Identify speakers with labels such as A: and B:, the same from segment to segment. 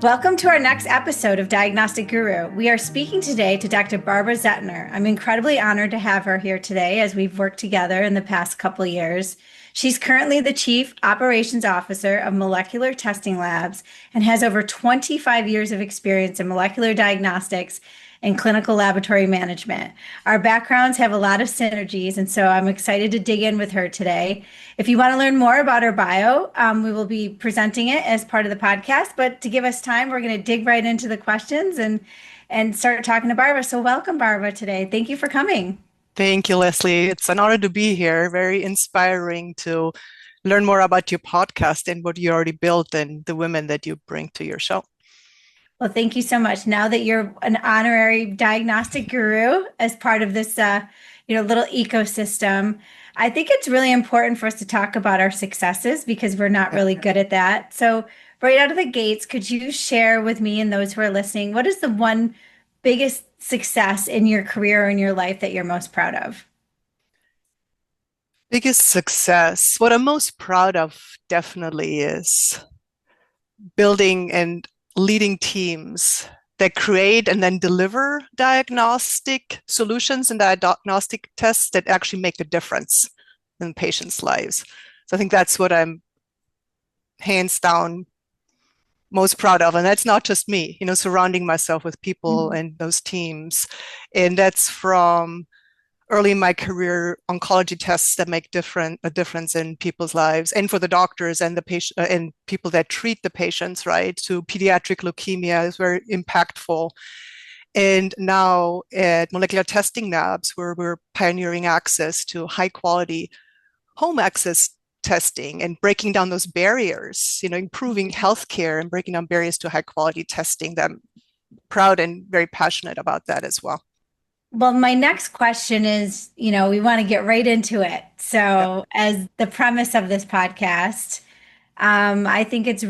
A: Welcome to our next episode of Diagnostic Guru. We are speaking today to Dr. Barbara Zehentner. I'm incredibly honored to have her here today as we've worked together in the past couple of years. She's currently the Chief Operations Officer of Molecular Testing Labs and has over 25 years of experience in molecular diagnostics and clinical laboratory management. Our backgrounds have a lot of synergies, and so I'm excited to dig in with her today. If you want to learn more about her bio, we will be presenting it as part of the podcast. But to give us time, we're going to dig right into the questions and start talking to Barbara. So welcome, Barbara, today. Thank you for coming.
B: Thank you, Leslie. It's an honor to be here. Very inspiring to learn more about your podcast and what you already built and the women that you bring to your show.
A: Well, thank you so much. Now that you're an honorary diagnostic guru as part of this, little ecosystem, I think it's really important for us to talk about our successes because we're not
B: Yeah.
A: really good at that. So, right out of the gates, could you share with me and those who are listening, what is the one biggest success in your career or in your life that you're most proud of?
B: Biggest success. What I'm most proud of definitely is building and leading teams that create and then deliver diagnostic solutions and diagnostic tests that actually make a difference in patients' lives. So I think that's what I'm hands down most proud of. And that's not just me, surrounding myself with people
A: Mhm.
B: and those teams. And that's from early in my career, oncology tests that make a difference in people's lives and for the doctors and the patient and people that treat the patients, right? To pediatric leukemia is very impactful. And now at molecular testing labs, where we're pioneering access to high quality home access testing and breaking down those barriers, improving healthcare and breaking down barriers to high quality testing. That I'm proud and very passionate about that as well.
A: Well, my next question is, we want to get right into it.
B: Yep.
A: So, as the premise of this podcast, I think it's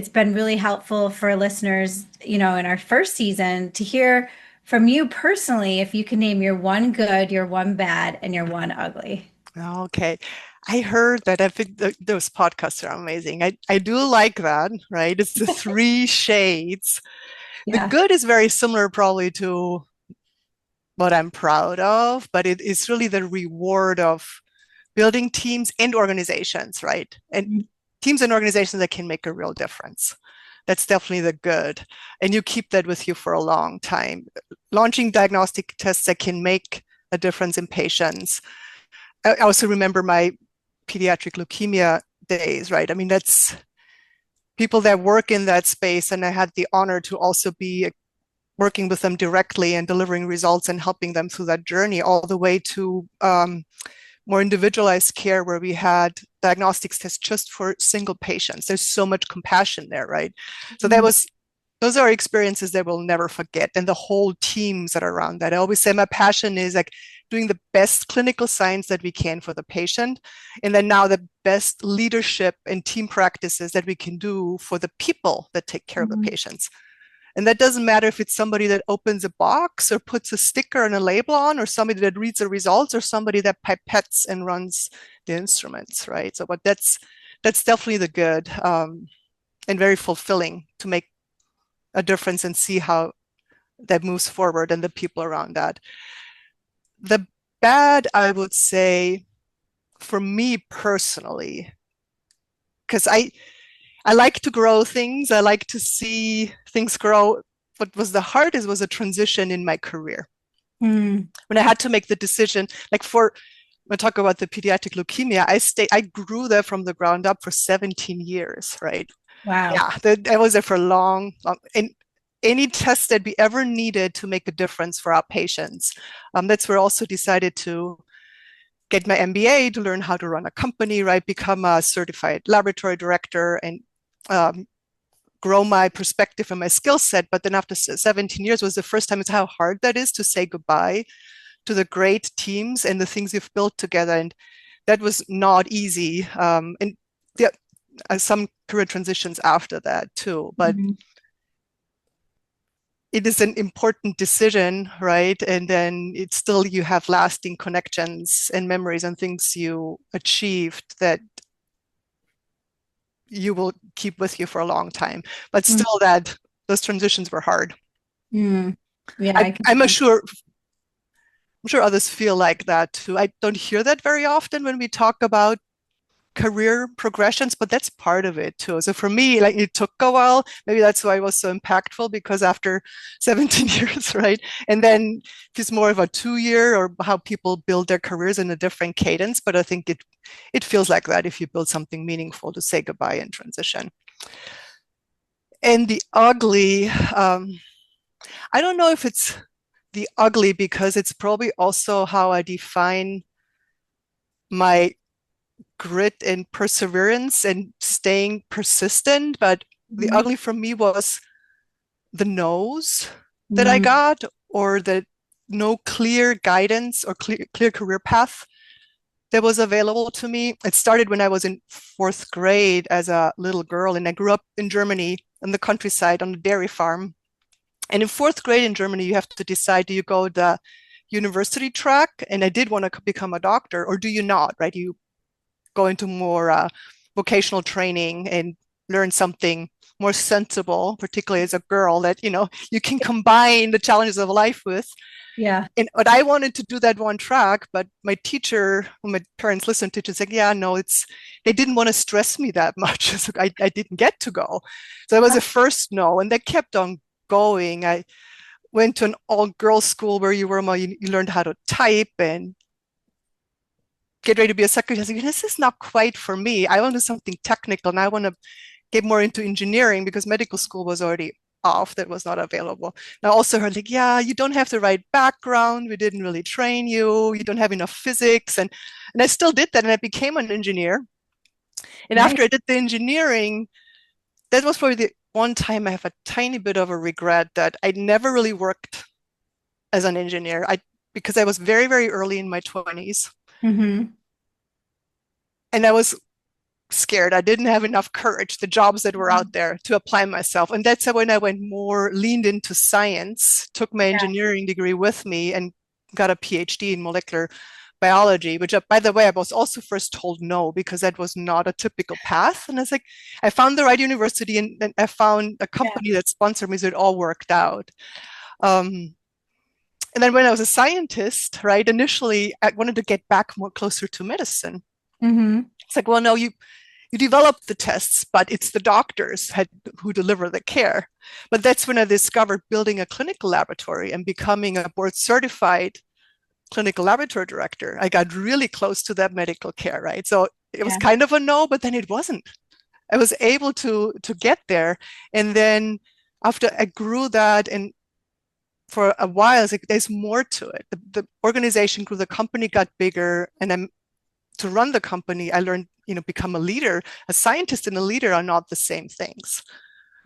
A: been really helpful for listeners, in our first season to hear from you personally if you can name your one good, your one bad, and your one ugly.
B: Okay. I heard that. I think those podcasts are amazing. I do like that, right? It's the three shades. The
A: Yeah.
B: good is very similar probably to what I'm proud of, but it is really the reward of building teams and organizations, right? And teams and organizations that can make a real difference. That's definitely the good. And you keep that with you for a long time. Launching diagnostic tests that can make a difference in patients. I also remember my pediatric leukemia days, right? I mean, that's people that work in that space. And I had the honor to also be working with them directly and delivering results and helping them through that journey all the way to more individualized care where we had diagnostics tests just for single patients. There's so much compassion there, right? So
A: Mhm.
B: those are experiences that we'll never forget. And the whole teams that are around that. I always say my passion is like doing the best clinical science that we can for the patient. And then now the best leadership and team practices that we can do for the people that take care of the
A: Mhm.
B: patients. And that doesn't matter if it's somebody that opens a box or puts a sticker and a label on, or somebody that reads the results, or somebody that pipettes and runs the instruments, right? So, but that's definitely the good and very fulfilling to make a difference and see how that moves forward and the people around that. The bad, I would say, for me personally, because I like to grow things. I like to see things grow. What was the hardest was a transition in my career.
A: Hmm.
B: When I had to make the decision, like for when I talk about the pediatric leukemia, I grew there from the ground up for 17 years, right?
A: Wow.
B: Yeah, I was there for long, long, and any test that we ever needed to make a difference for our patients. That's where I also decided to get my MBA to learn how to run a company, right? Become a certified laboratory director and um, grow my perspective and my skill set. But then after 17 years was the first time it's how hard that is to say goodbye to the great teams and the things you've built together. And that was not easy. And yeah, some career transitions after that too. But
A: Mhm.
B: it is an important decision, right? And then it's still you have lasting connections and memories and things you achieved that you will keep with you for a long time. But
A: Mhm.
B: still, that those transitions were hard.
A: Mm. Yeah, I can.
B: I'm sure others feel like that too. I don't hear that very often when we talk about career progressions, but that's part of it too. So for me, like it took a while. Maybe that's why it was so impactful because after 17 years, right? And then it's more of a 2 year or how people build their careers in a different cadence. But I think it feels like that if you build something meaningful to say goodbye and transition. And the ugly, I don't know if it's the ugly because it's probably also how I define my grit and perseverance and staying persistent. But the
A: Mhm.
B: ugly for me was the no's that I
A: Mm.
B: got, or the no clear guidance or clear career path that was available to me. It started when I was in fourth grade as a little girl, and I grew up in Germany in the countryside on a dairy farm. And in fourth grade in Germany, you have to decide, do you go the university track? And I did want to become a doctor, or do you not, right? You go into more vocational training and learn something more sensible, particularly as a girl that, you can combine the challenges of life with.
A: Yeah.
B: But I wanted to do that one track, but my teacher, when my parents listened to it, said, yeah, no, they didn't want to stress me that much. So I didn't get to go. So that was the first no. And they kept on going. I went to an all-girls school where you learned how to type and get ready to be a secretary. I was like, this is not quite for me. I want to do something technical and I want to get more into engineering because medical school was already off. That was not available. And I also heard like, yeah, you don't have the right background. We didn't really train you. You don't have enough physics. And I still did that and I became an engineer. And
A: Nice.
B: after I did the engineering, that was probably the one time I have a tiny bit of a regret that I never really worked as an engineer. Because I was very, very early in my 20s.
A: Mm-hmm.
B: And I was scared. I didn't have enough courage, the jobs that were out there to apply myself. And that's when I went more leaned into science, took my
A: Yeah.
B: engineering degree with me and got a PhD in molecular biology, which by the way, I was also first told no, because that was not a typical path. And I was like, I found the right university and I found a
A: Yeah.
B: company that sponsored me. So it all worked out. Um, and then when I was a scientist, right, initially I wanted to get back more closer to medicine.
A: Mm-hmm.
B: It's like, well, no, you develop the tests, but it's the doctors who deliver the care. But that's when I discovered building a clinical laboratory and becoming a board certified clinical laboratory director. I got really close to that medical care, right? So it was
A: Yeah.
B: kind of a no, but then it wasn't. I was able to get there. And then after I grew that and for a while, it's like there's more to it. The organization grew, the company got bigger, and I'm to run the company, I learned, become a leader. A scientist and a leader are not the same things.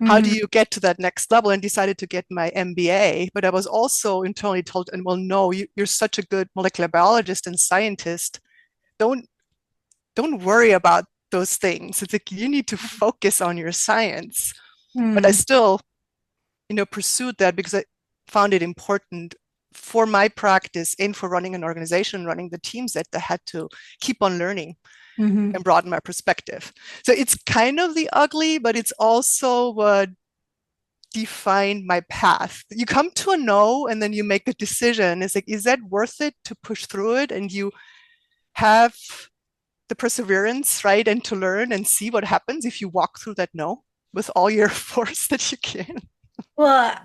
B: How do
A: Mm-hmm.
B: you get to that next level? And decided to get my MBA. But I was also internally told, and well, no, you're such a good molecular biologist and scientist. Don't don't worry about those things. It's like you need to focus on your science. But I
A: Mm-hmm.
B: still, pursued that because I found it important for my practice and for running an organization, running the teams that I had to keep on learning
A: Mm-hmm.
B: and broaden my perspective. So it's kind of the ugly, but it's also what defined my path. You come to a no and then you make a decision. It's like, is that worth it to push through it? And you have the perseverance, right? And to learn and see what happens if you walk through that no with all your force that you can.
A: Well,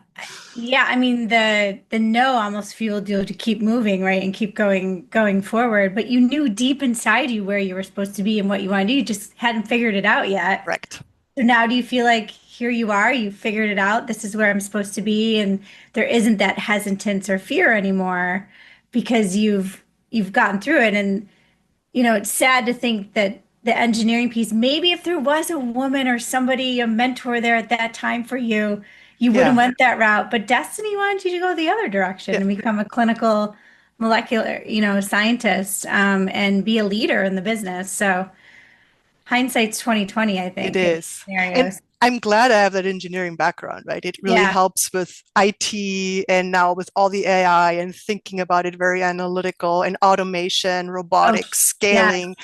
A: yeah, I mean the no almost fueled you to keep moving, right? And keep going forward. But you knew deep inside you where you were supposed to be and what you wanted to do. You just hadn't figured it out yet.
B: Correct.
A: So now do you feel like here you are, you figured it out, this is where I'm supposed to be, and there isn't that hesitance or fear anymore because you've gotten through it. And it's sad to think that the engineering piece, maybe if there was a woman or somebody, a mentor there at that time for you, you would have
B: Yeah.
A: went that route. But Destiny wanted you to go the other direction
B: Yeah.
A: and become a clinical molecular, scientist, and be a leader in the business. So hindsight's 2020, I
B: It
A: think, in
B: is. And
A: scenarios.
B: I'm glad I have that engineering background, right? It really
A: Yeah.
B: helps with IT and now with all the AI and thinking about it very analytical and automation,
A: Oh,
B: robotics,
A: yeah.
B: scaling.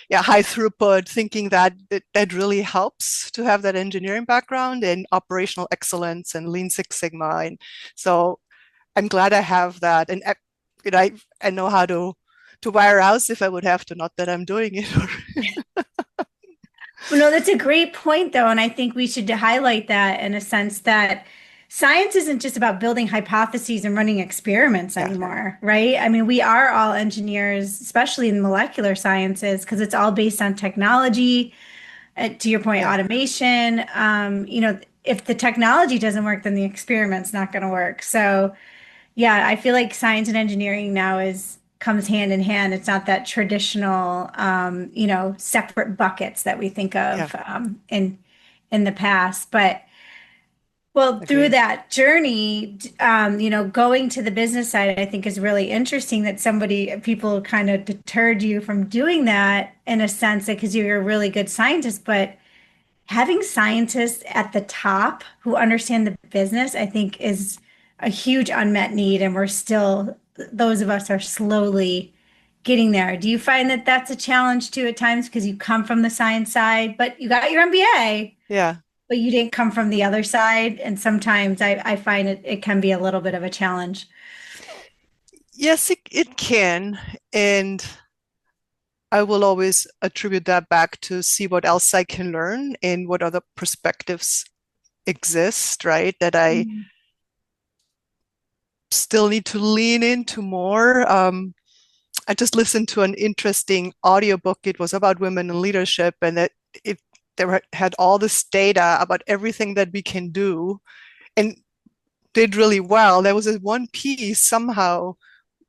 B: yeah, high throughput, thinking that that really helps to have that engineering background and operational excellence and Lean Six Sigma. And so I'm glad I have that. And I know how to wire house if I would have to, not that I'm doing it.
A: Well, no, that's a great point, though. And I think we should highlight that in a sense that science isn't just about building hypotheses and running experiments
B: Yeah,
A: anymore, right? I mean, we are all engineers, especially in molecular sciences, because it's all based on technology, to your point,
B: yeah,
A: automation. If the technology doesn't work, then the experiment's not going to work. So, yeah, I feel like science and engineering now is comes hand in hand. It's not that traditional, separate buckets that we think
B: yeah,
A: of in the past. But well, through
B: agree.
A: that journey, going to the business side, I think is really interesting that people kind of deterred you from doing that in a sense because you're a really good scientist, but having scientists at the top who understand the business, I think, is a huge unmet need. And those of us are slowly getting there. Do you find that that's a challenge too at times because you come from the science side, but you got your MBA,
B: Yeah.
A: but you didn't come from the other side? And sometimes I find it can be a little bit of a challenge.
B: Yes, it can. And I will always attribute that back to see what else I can learn and what other perspectives exist, right? That I
A: Mhm.
B: still need to lean into more. I just listened to an interesting audiobook. It was about women in leadership, and it there had all this data about everything that we can do and did really well. There was this one piece somehow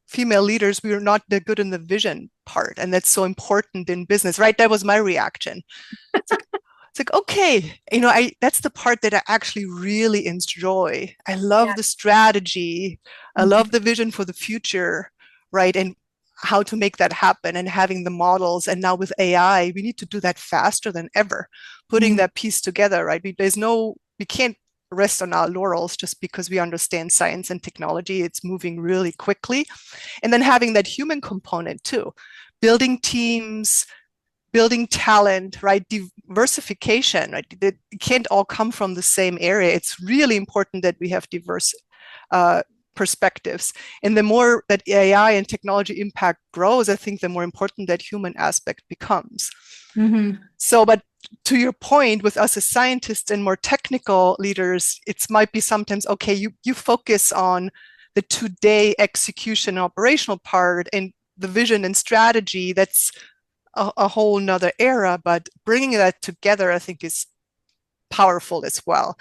B: female leaders, we were not that good in the vision part, and that's so important in business, right? That was my reaction. It's like it's like okay, I that's the part that I actually really enjoy. I love
A: Yeah.
B: the strategy, I love
A: Mhm.
B: the vision for the future, right? And how to make that happen and having the models. And now with AI, we need to do that faster than ever, putting
A: Mhm.
B: that piece together, right? We can't rest on our laurels just because we understand science and technology. It's moving really quickly. And then having that human component too, building teams, building talent, right? Diversification, right? It can't all come from the same area. It's really important that we have diverse uh, perspectives. And the more that AI and technology impact grows, I think the more important that human aspect becomes.
A: Mhm.
B: So, but to your point, with us as scientists and more technical leaders, it might be sometimes okay, you focus on the today execution and operational part and the vision and strategy. That's a whole nother era, but bringing that together, I think, is powerful as well.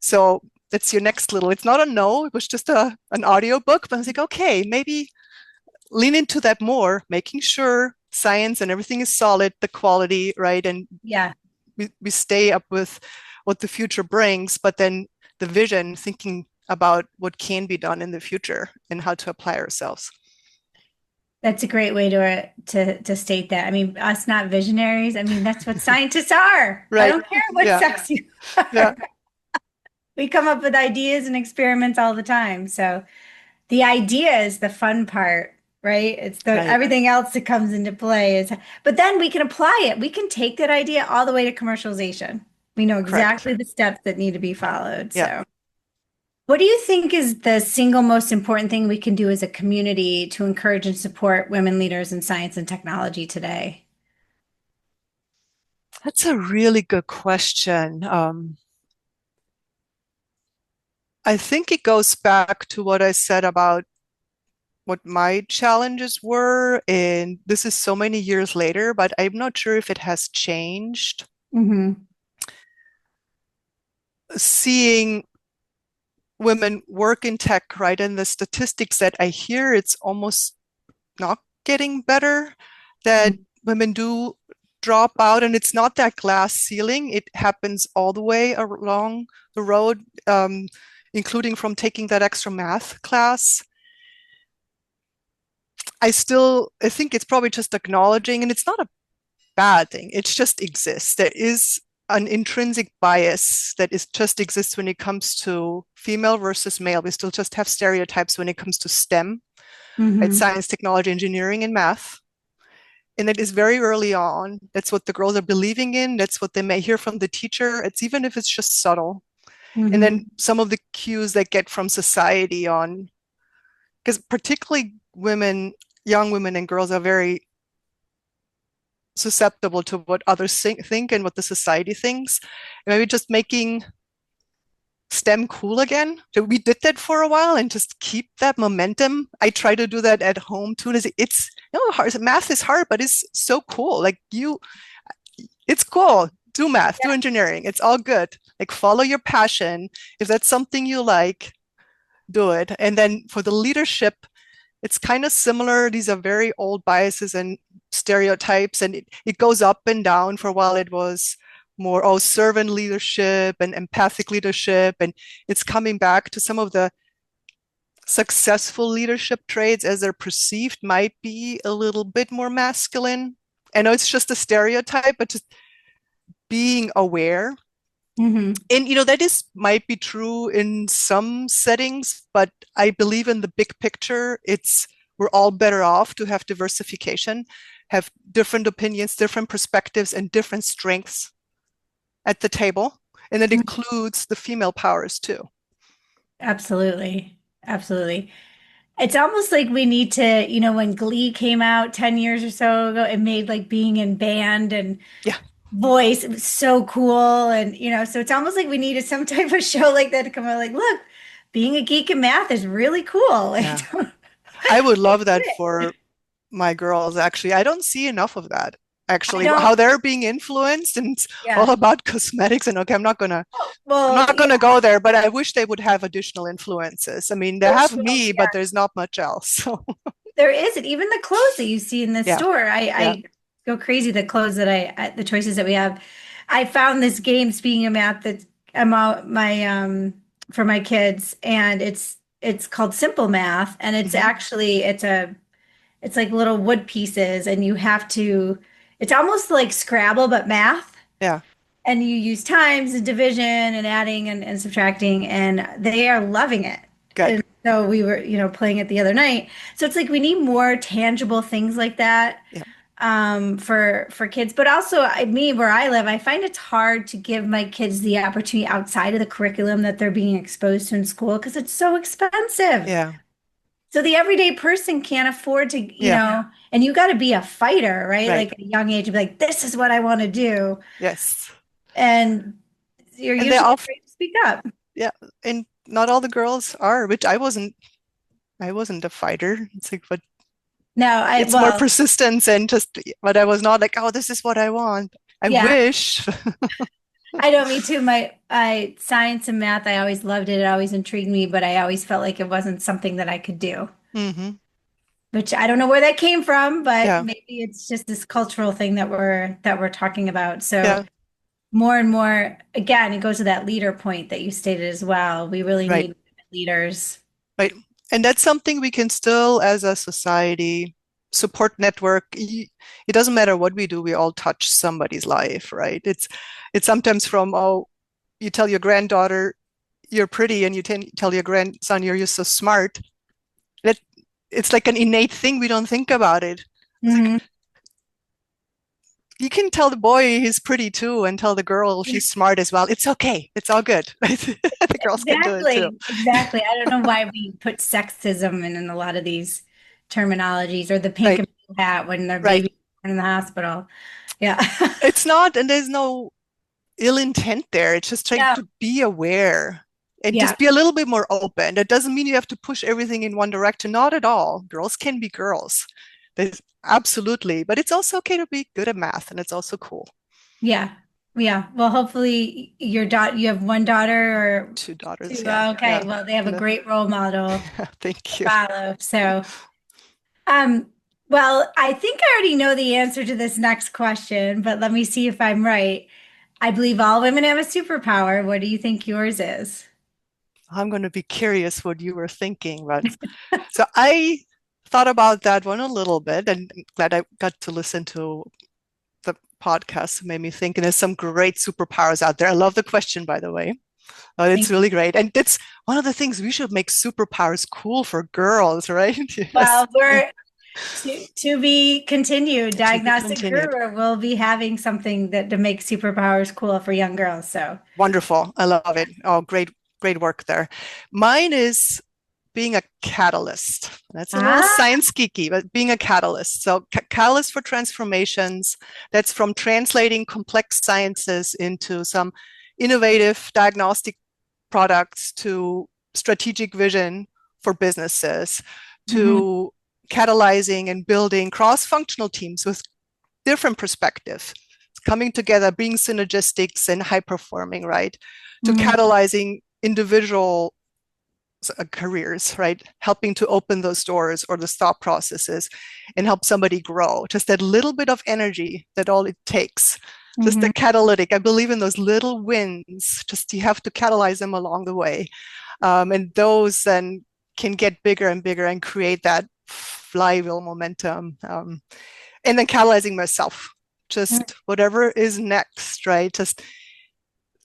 B: So that's your next little, it's not a no, it was just an audio book, but I was like, okay, maybe lean into that more, making sure science and everything is solid, the quality, right? And
A: Yeah.
B: we stay up with what the future brings, but then the vision, thinking about what can be done in the future and how to apply ourselves.
A: That's a great way to state that. I mean, us not visionaries. I mean, that's what scientists are. I
B: Right.
A: don't care what
B: Yeah.
A: sex you
B: Yeah.
A: are. We come up with ideas and experiments all the time. So the idea is the fun part, right? It's the
B: Right.
A: everything else that comes into play is, but then we can apply it. We can take that idea all the way to commercialization. We know
B: Correct.
A: exactly the steps that need to be followed.
B: Yeah.
A: So. What do you think is the single most important thing we can do as a community to encourage and support women leaders in science and technology today?
B: That's a really good question. I think it goes back to what I said about what my challenges were. And this is so many years later, but I'm not sure if it has changed.
A: Hmm.
B: Seeing women work in tech, right? And the statistics that I hear, it's almost not getting better, that women do drop out. And it's not that glass ceiling, it happens all the way along the road, including from taking that extra math class. I think it's probably just acknowledging, and it's not a bad thing. It just exists. There is an intrinsic bias that is just exists when it comes to female versus male. We still just have stereotypes when it comes to STEM, right?
A: Hmm.
B: Science, technology, engineering, and math. And it is very early on. That's what the girls are believing in. That's what they may hear from the teacher. It's even if it's just subtle. And then
A: Hmm.
B: some of the cues they get from society on, because particularly women, young women and girls are very susceptible to what others think and what the society thinks. And maybe just making STEM cool again. So we did that for a while and just keep that momentum. I try to do that at home too. It's hard. Math is hard, but it's so cool. It's cool. Do math, do
A: Yeah.
B: engineering. It's all good. Like follow your passion. If that's something you like, do it. And then for the leadership, it's kind of similar. These are very old biases and stereotypes, and it goes up and down. For a while, it was more, oh, servant leadership and empathic leadership. And it's coming back to some of the successful leadership traits as they're perceived might be a little bit more masculine. I know it's just a stereotype, but just being aware.
A: Hmm.
B: And that is might be true in some settings, but I believe in the big picture, we're all better off to have diversification, have different opinions, different perspectives, and different strengths at the table. And that includes the female powers too.
A: Absolutely. Absolutely. It's almost like we need to, when Glee came out 10 years or so ago, it made like being in band and
B: Yeah,
A: voice. It was so cool. And, so it's almost like we needed some type of show like that to come out like, look, being a geek in math is really cool.
B: yeah.
A: Like, don't,
B: I would
A: like,
B: love
A: do
B: that
A: it.
B: for my girls, actually. I don't see enough of that,
A: I
B: actually,
A: don't,
B: how they're being influenced and it's all
A: yeah.
B: about cosmetics. And okay, I'm
A: Well,
B: not
A: yeah,
B: gonna go there, but I wish they would have additional influences. I mean, they
A: for
B: have
A: sure.
B: me, but there's not much else. So
A: There isn't even the clothes that you see in the
B: yeah,
A: store.
B: yeah.
A: I go crazy the clothes the choices that we have. I found this game, speaking of math, that I'm out for my kids, and it's called Simple Math, and it's
B: Hmm.
A: actually it's like little wood pieces, and you have to. It's almost like Scrabble but math,
B: Yeah,
A: and you use times and division and adding and subtracting, and they are loving it.
B: good.
A: And so we were, playing it the other night. So it's like we need more tangible things like that
B: Yeah,
A: for kids. But also, where I live, I find it's hard to give my kids the opportunity outside of the curriculum that they're being exposed to in school because it's so expensive.
B: yeah,
A: So the everyday person can't afford to,
B: yeah,
A: and you got to be a fighter, right?
B: right.
A: Like at a young age, to be like, this is what I want to do.
B: Yes.
A: And you're
B: And they
A: usually
B: often,
A: afraid to speak up.
B: yeah, and not all the girls are, which I wasn't a fighter. It's like, but
A: No,
B: it's more persistence and just, but I was not like, oh, this is what I want. I
A: yeah,
B: wish.
A: I know, me too. I science and math, I always loved it. It always intrigued me, but I always felt like it wasn't something that I could do,
B: Hmm.
A: which I don't know where that came from, but
B: Yeah,
A: maybe it's just this cultural thing that we're talking about. So
B: yeah,
A: more and more, again, it goes to that leader point that you stated as well. We really
B: right,
A: need leaders.
B: right. And that's something we can still, as a society, support network. It doesn't matter what we do, we all touch somebody's life, right? It's sometimes from, oh, you tell your granddaughter you're pretty and you tell your grandson you're so smart. That it's like an innate thing. We don't think about it. It's like
A: Hmm.
B: you can tell the boy he's pretty too and tell the girl she's smart as well. It's okay. It's all good. The girls can do it too.
A: Exactly, exactly. I don't know why we put sexism in a lot of these terminologies or the pink
B: Right,
A: and blue hat when their
B: right.
A: baby's born in the hospital. Yeah.
B: It's not, and there's no ill intent there. It's just trying
A: Yeah.
B: to be aware and
A: Yeah.
B: just be a little bit more open. That doesn't mean you have to push everything in one direction. Not at all. Girls can be girls. There's absolutely, but it's also okay to be good at math, and it's also cool.
A: Yeah. Yeah. Well, hopefully you have one daughter or
B: Two daughters,
A: two.
B: yeah,
A: Okay.
B: yeah.
A: Well, they have a
B: And
A: great role model to
B: thank you.
A: follow. So, um, well, I think I already know the answer to this next question, but let me see if I'm right. I believe all women have a superpower. What do you think yours is?
B: I'm going to be curious what you were thinking, but so I thought about that one a little bit, and I'm glad I got to listen to the podcast. It made me think, and there's some great superpowers out there. I love the question, by the way. Oh, it's
A: Think,
B: really great. And that's one of the things we should make superpowers cool for girls, right? Yes.
A: well, we're
B: Yeah.
A: To be continued.
B: To be
A: Diagnostic
B: continued.
A: Guru will be having something that to make superpowers cool for young girls. So,
B: Wonderful. I love it. Oh, great, great work there. Mine is being a catalyst. That's a little
A: ah,
B: science geeky, but being a catalyst. So, catalyst for transformations. That's from translating complex sciences into some innovative diagnostic products to strategic vision for businesses
A: mhm,
B: to catalyzing and building cross-functional teams with different perspectives, coming together, being synergistics and high performing, right? To
A: mhm,
B: catalyzing individual careers, right? Helping to open those doors or the thought processes and help somebody grow. Just that little bit of energy, that all it takes. Just the
A: mhm,
B: catalytic. I believe in those little wins. Just you have to catalyze them along the way. And those then can get bigger and bigger and create that flywheel momentum. And then catalyzing myself,
A: mhm.
B: just whatever is next, right? Just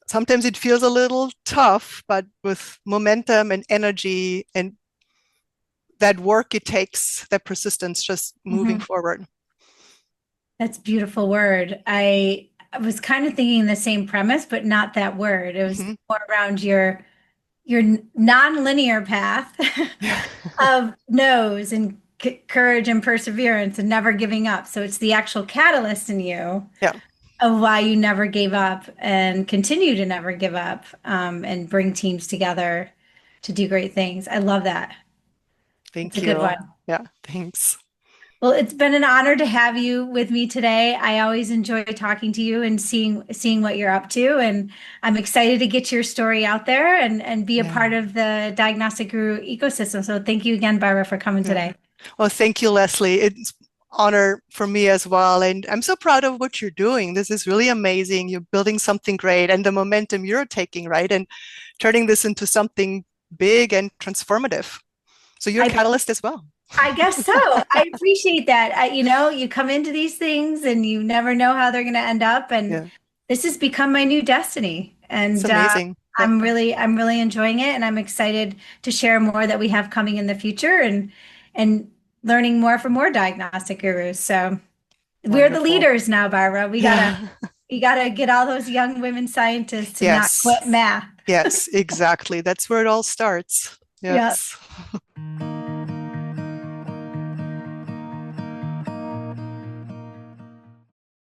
B: sometimes it feels a little tough, but with momentum and energy and that work it takes, that persistence, just moving
A: Mhm.
B: forward.
A: That's a beautiful word. I was kind of thinking the same premise, but not that word. It was
B: Mhm.
A: more around your non-linear path
B: Yeah.
A: of no's and courage and perseverance and never giving up. So it's the actual catalyst in you
B: Yeah.
A: of why you never gave up and continue to never give up, and bring teams together to do great things. I love that. It's a
B: Thank
A: good
B: you.
A: one.
B: Yeah. Thanks.
A: Well, it's been an honor to have you with me today. I always enjoy talking to you and seeing what you're up to, and I'm excited to get your story out there and be a
B: Yeah.
A: part of the Diagnostic Guru ecosystem. So thank you again, Barbara, for coming
B: Yeah.
A: today.
B: Well, thank you, Leslie. It's honor for me as well. And I'm so proud of what you're doing. This is really amazing. You're building something great and the momentum you're taking, right? And turning this into something big and transformative. So you're a
A: I
B: catalyst as well.
A: I guess so. I appreciate that. You come into these things and you never know how they're going to end up. And
B: Yeah.
A: this has become my new destiny.
B: It's
A: And
B: amazing. Yeah.
A: I'm really enjoying it. And I'm excited to share more that we have coming in the future and learning more from more diagnostic gurus. So we're the
B: Wonderful.
A: leaders now, Barbara.
B: Yeah.
A: We gotta get all those young women scientists to not
B: Yes.
A: quit math.
B: Yes, exactly. That's where it all starts.
A: Yeah.
B: Yes.